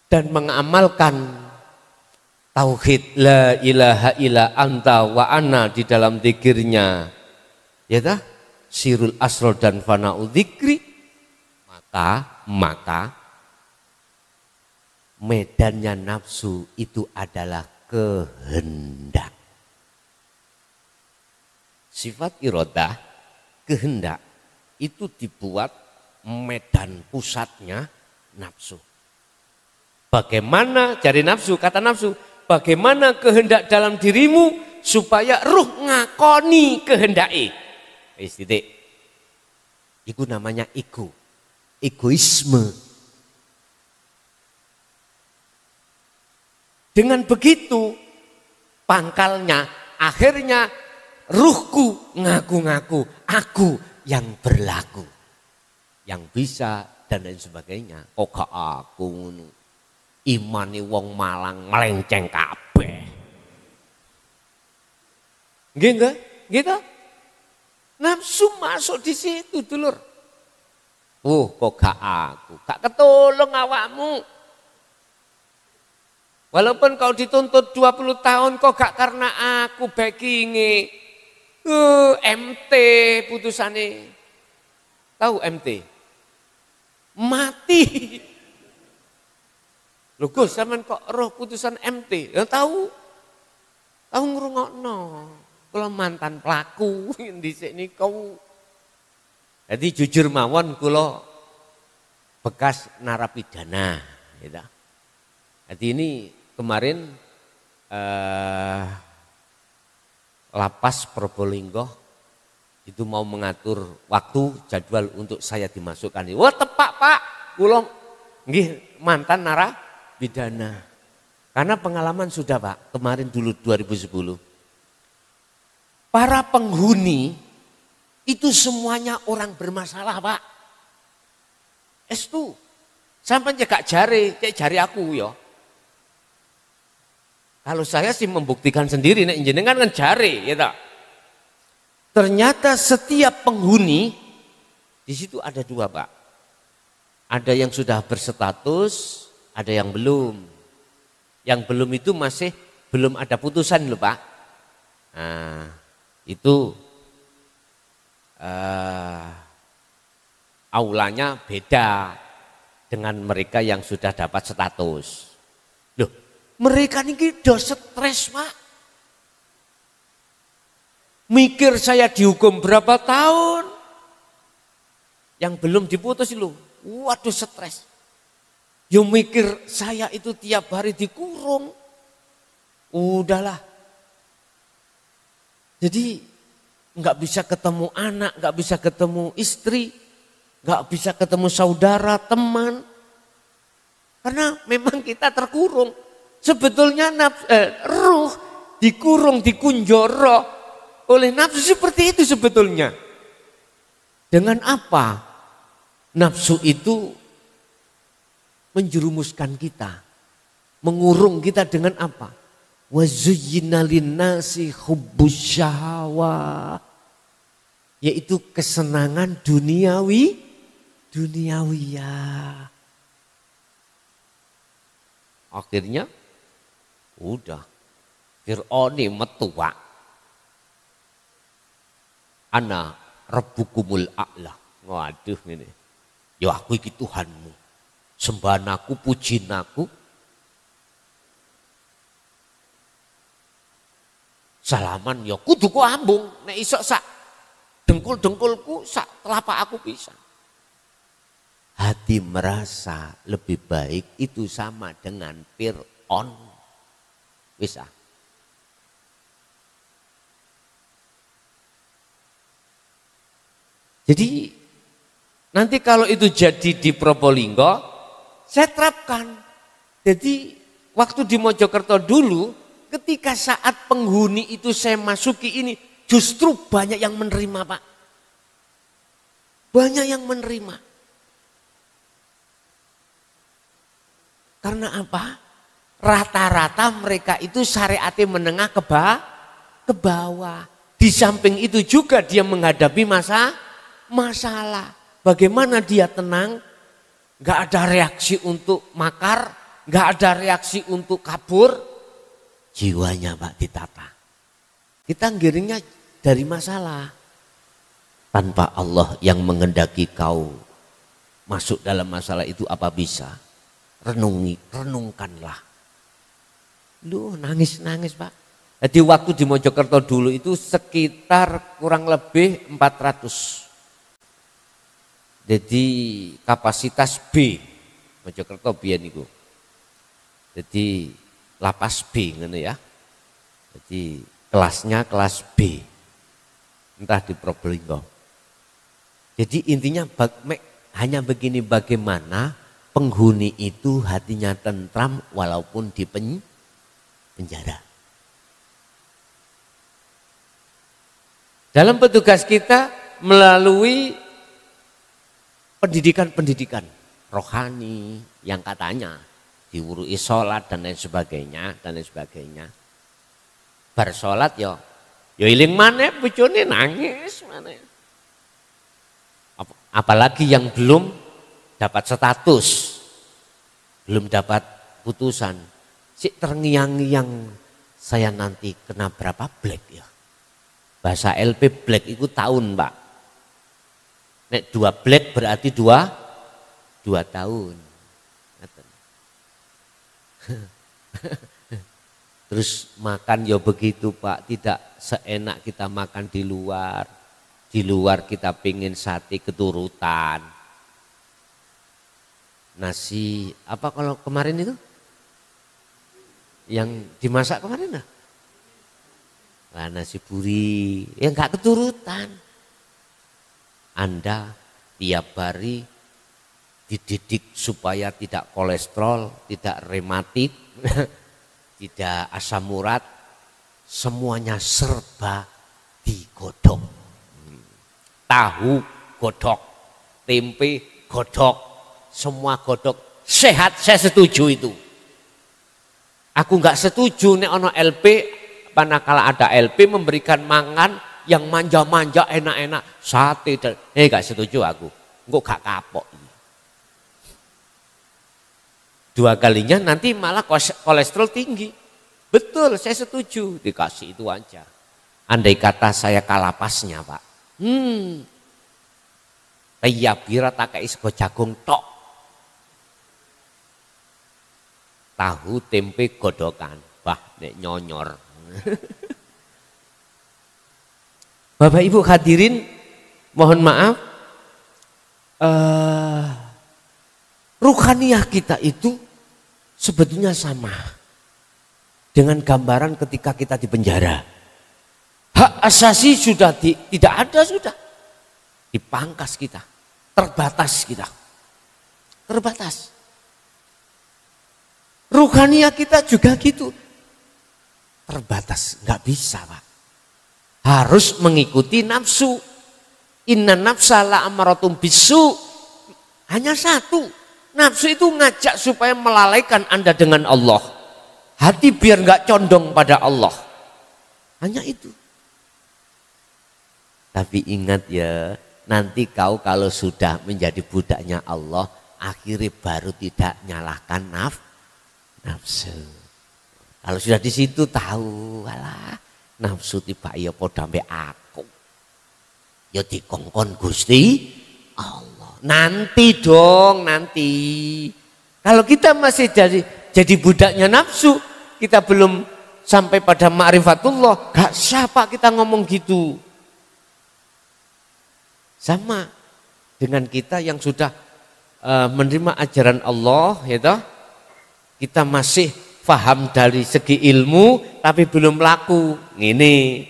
dan mengamalkan tauhid la ilaha illa anta wa ana di dalam zikirnya, ya dah, sirul asror dan fana'u dzikri, maka medannya nafsu itu adalah kehendak. Sifat irodah, kehendak itu dibuat medan pusatnya nafsu. Bagaimana cari nafsu, kata nafsu, bagaimana kehendak dalam dirimu supaya ruh ngakoni kehendaki. Titik. Itu namanya ego, egoisme. Dengan begitu pangkalnya, akhirnya ruhku ngaku-ngaku aku yang berlaku, yang bisa dan lain sebagainya. Kok gak aku ngono. Imani wong Malang melenceng kabeh. Nggih enggak? Gitu. Nafsu masuk di situ, dulur. Kok gak aku, gak ketolong awakmu. Walaupun kau dituntut 20 tahun kok gak karena aku backing-e. MT putusane. Tahu MT? Mati. Lho Gus, sampean kok roh putusan MT? Ya tahu. Tahu ngrungokno. Kula mantan pelaku dhisik niku. Jadi jujur mawon kula bekas narapidana, gitu. Jadi ini kemarin Lapas Probolinggo itu mau mengatur waktu jadwal untuk saya dimasukkan. Wah tepak Pak, kula nggih mantan narapidana. Karena pengalaman sudah Pak, kemarin dulu 2010. Para penghuni itu semuanya orang bermasalah Pak. Estu, sampai cekak jari aku ya. Kalau saya sih membuktikan sendiri, nek jenengan kan jari, gitu. Ternyata setiap penghuni di situ ada dua Pak. Ada yang sudah berstatus, ada yang belum. Yang belum itu masih belum ada putusan loh Pak. Nah, itu aulanya beda dengan mereka yang sudah dapat status. Loh, mereka ini udah stres Pak. Mikir saya dihukum berapa tahun. Yang belum diputus loh. Waduh stres. Yo mikir saya itu tiap hari dikurung. Udahlah. Jadi nggak bisa ketemu anak, nggak bisa ketemu istri, nggak bisa ketemu saudara, teman. Karena memang kita terkurung. Sebetulnya ruh dikurung, dikunjoro oleh nafsu seperti itu sebetulnya. Dengan apa? Nafsu itu menjerumuskan kita, mengurung kita dengan apa? Wa zuyyina linnasi hubbus syahawat, yaitu kesenangan duniawiyah. Akhirnya udah Fir'aun metu Pak. Ana rabbukumul a'la. Waduh ini. Ya aku iki Tuhanmu. Sembahan aku, pujiin aku. Salaman ya kudu ku ambung. Nek iso sak dengkul-dengkulku sak telapak aku bisa. Hati merasa lebih baik itu sama dengan Fir'aun. Bisa. Jadi nanti kalau itu jadi di Probolinggo, saya terapkan. Jadi waktu di Mojokerto dulu, ketika saat penghuni itu saya masuki ini, justru banyak yang menerima Pak. Banyak yang menerima. Karena apa? Rata-rata mereka itu syariatnya menengah ke bawah. Di samping itu juga dia menghadapi masalah. Bagaimana dia tenang? Gak ada reaksi untuk makar, nggak ada reaksi untuk kabur, jiwanya Pak ditata. Kita ngiringnya dari masalah. Tanpa Allah yang menghendaki kau masuk dalam masalah itu apa bisa? Renungkanlah. Duh, nangis Pak. Jadi waktu di Mojokerto dulu itu sekitar kurang lebih 400. Jadi kapasitas B, Mojokerto biyen niku. Jadi lapas B ngene ya. Jadi kelasnya kelas B. Entah di Probolinggo. Jadi intinya hanya begini, bagaimana penghuni itu hatinya tentram walaupun di penjara. Dalam petugas kita melalui pendidikan rohani yang katanya diurui sholat dan lain sebagainya. Bar sholat ya iling maneh bojone nangis maneh. Apalagi yang belum dapat status, belum dapat putusan, si terngiang-ngiang saya nanti kena berapa black ya. Bahasa LP black itu tahun Pak. Nek 2 black berarti 2 tahun. Terus makan ya begitu Pak, tidak seenak kita makan di luar. Di luar kita pingin sate keturutan. Nasi apa kalau kemarin itu? Yang dimasak kemarin lah. Nah, nasi buri, ya enggak keturutan. Anda tiap hari dididik supaya tidak kolesterol, tidak rematik, tidak asam urat, semuanya serba digodok. Tahu godok, tempe godok, semua godok, sehat saya setuju itu. Aku enggak setuju nek ono LP, manakala ada LP memberikan mangan yang manja-manja enak-enak, sate dan enggak setuju aku. Engko gak kapok. 2 kalinya nanti malah kolesterol tinggi. Betul, saya setuju, dikasih itu aja. Andai kata saya kalapasnya Pak. Tayabira takai sego jagung tok. Tahu tempe godokan. Bah, nek nyonyor. Bapak Ibu hadirin, mohon maaf. Ruhaniyah kita itu sebetulnya sama dengan gambaran ketika kita di penjara. Hak asasi sudah tidak ada, sudah dipangkas kita, terbatas kita, terbatas. Ruhaniyah kita juga gitu, terbatas, nggak bisa Pak. Harus mengikuti nafsu. Inna nafsa la amaratum bisu. Hanya satu, nafsu itu ngajak supaya melalaikan Anda dengan Allah. Hati biar nggak condong pada Allah. Hanya itu. Tapi ingat ya, nanti kau kalau sudah menjadi budaknya Allah, akhirnya baru tidak nyalahkan nafsu. Kalau sudah di situ tahu, alah, nafsu tiba ya podo ambek aku. Ya dikongkon Gusti Allah. Nanti dong, nanti. Kalau kita masih jadi budaknya nafsu, kita belum sampai pada ma'rifatullah, gak siapa kita ngomong gitu. Sama dengan kita yang sudah menerima ajaran Allah, ya toh? Kita masih paham dari segi ilmu tapi belum laku. Ngene.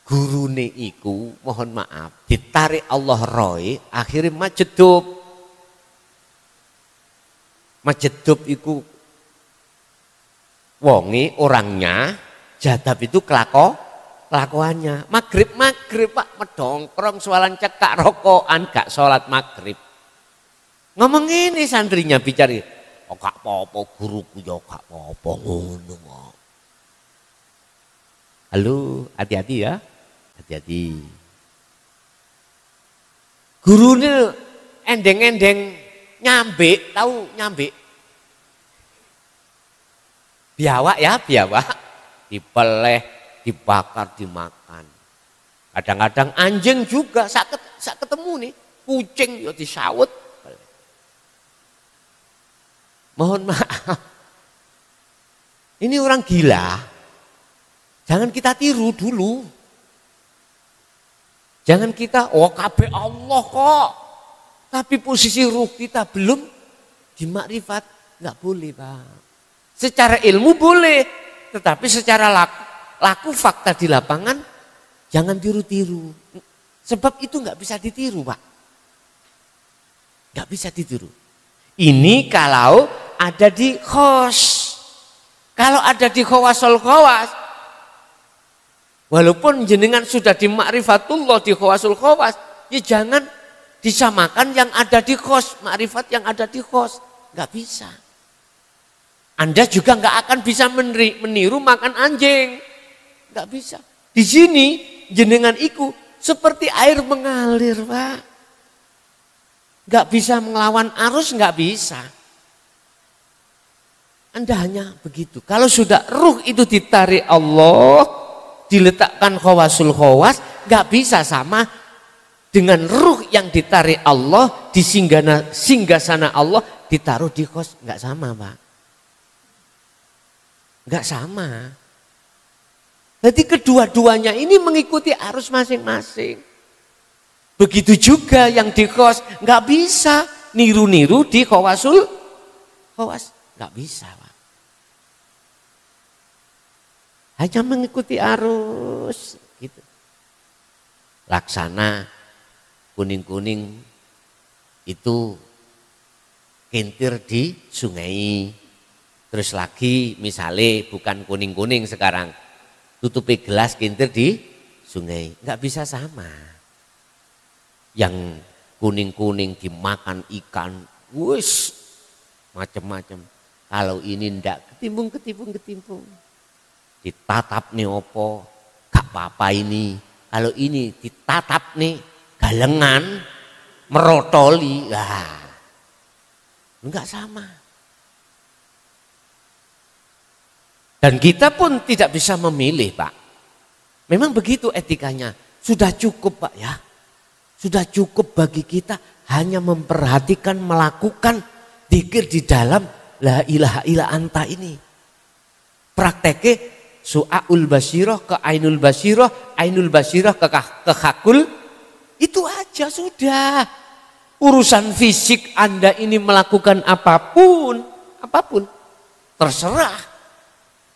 Gurune iku mohon maaf ditarik Allah roy akhirnya majedub. Majedub iku wonge orangnya, jadab itu kelakuannya. Maghrib Pak medongkrong soalan cekak rokokan gak sholat maghrib. Ngomong ini santrinya bicara, oh gak apa-apa guruku ya gak apa-apa ngono kok. Halo, hati-hati ya, hati-hati. Gurune endeng-endeng nyambik, tahu nyambik? Biawak ya, biawak. Dipeleh, dibakar, dimakan. Kadang-kadang anjing juga, saat ketemu nih, kucing ya disawut. Mohon maaf. Ini orang gila. Jangan kita tiru dulu. Jangan kita, oh kabeh Allah kok. Tapi posisi ruh kita belum di makrifat. Enggak boleh, Pak. Secara ilmu boleh. Tetapi secara laku fakta di lapangan, jangan tiru-tiru. Sebab itu enggak bisa ditiru, Pak. Enggak bisa ditiru. Ini kalau ada di khos. Kalau ada di khawasul khawas, walaupun jenengan sudah di ma'rifatullah di khawasul khawas, ya jangan disamakan yang ada di khos, ma'rifat yang ada di khos. Enggak bisa. Anda juga enggak akan bisa meniru makan anjing. Enggak bisa. Di sini jenengan iku seperti air mengalir, Pak. Enggak bisa melawan arus, enggak bisa. Anda hanya begitu. Kalau sudah ruh itu ditarik Allah, diletakkan khawasul khawas, enggak bisa sama dengan ruh yang ditarik Allah di singgasana Allah ditaruh di khos, enggak sama, Pak. Enggak sama. Jadi kedua-duanya ini mengikuti arus masing-masing. Begitu juga yang di khos, enggak bisa niru-niru di khawasul khawas, enggak bisa, Pak. Hanya mengikuti arus gitu. Laksana kuning-kuning itu kintir di sungai. Terus lagi misalnya bukan kuning-kuning sekarang, tutupi gelas kintir di sungai. Enggak bisa sama. Yang kuning-kuning dimakan ikan, wus macam-macam. Kalau ini ndak ketimbung. Ditatap nih opo, gak apa-apa ini. Kalau ini ditatap nih galengan, merotoli, enggak sama. Dan kita pun tidak bisa memilih, Pak. Memang begitu etikanya. Sudah cukup, Pak ya. Sudah cukup bagi kita hanya memperhatikan, melakukan dzikir di dalam la ilaha illa anta ini. Prakteknya su'aul basiroh ke ainul basiroh ke hakul, itu aja sudah. Urusan fisik Anda ini melakukan apapun, terserah.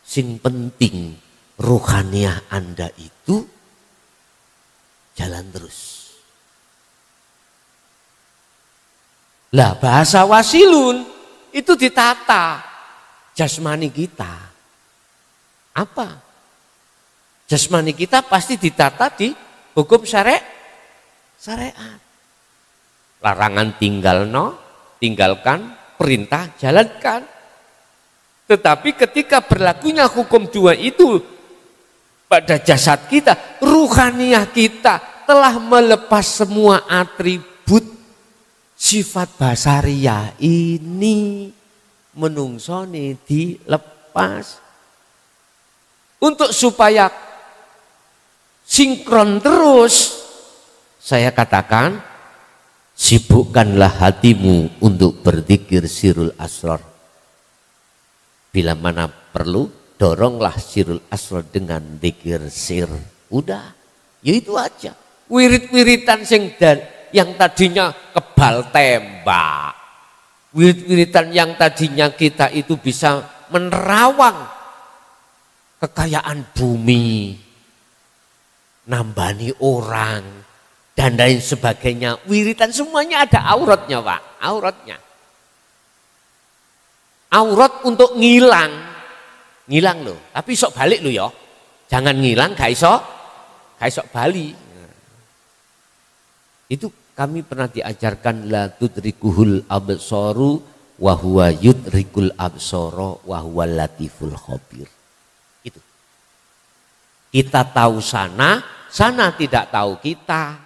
Sing penting ruhaniah Anda itu jalan terus. Lah bahasa wasilun itu ditata jasmani kita. Apa? Jasmani kita pasti ditata di hukum syariat. Larangan tinggalkan, perintah jalankan. Tetapi ketika berlakunya hukum dua itu pada jasad kita, ruhaniah kita telah melepas semua atribut sifat basariah ini, menungsoni dilepas. Untuk supaya sinkron terus, saya katakan sibukkanlah hatimu untuk berzikir sirul asrar. Bila mana perlu, doronglah sirul asrar dengan zikir sir. Udah, ya itu aja. Wirid-wiritan yang tadinya kebal tembak, wirid-wiritan yang tadinya kita itu bisa menerawang kekayaan bumi, nambani orang, dan lain sebagainya. Wiritan semuanya ada auratnya, Pak. Aurat untuk ngilang loh. Tapi sok balik loh ya. Jangan ngilang, gak iso balik. Itu kami pernah diajarkan la tudrikuhul absaru wa huwa yudrikul absara wa huwal latiful khabir. Itu. Kita tahu sana tidak tahu kita.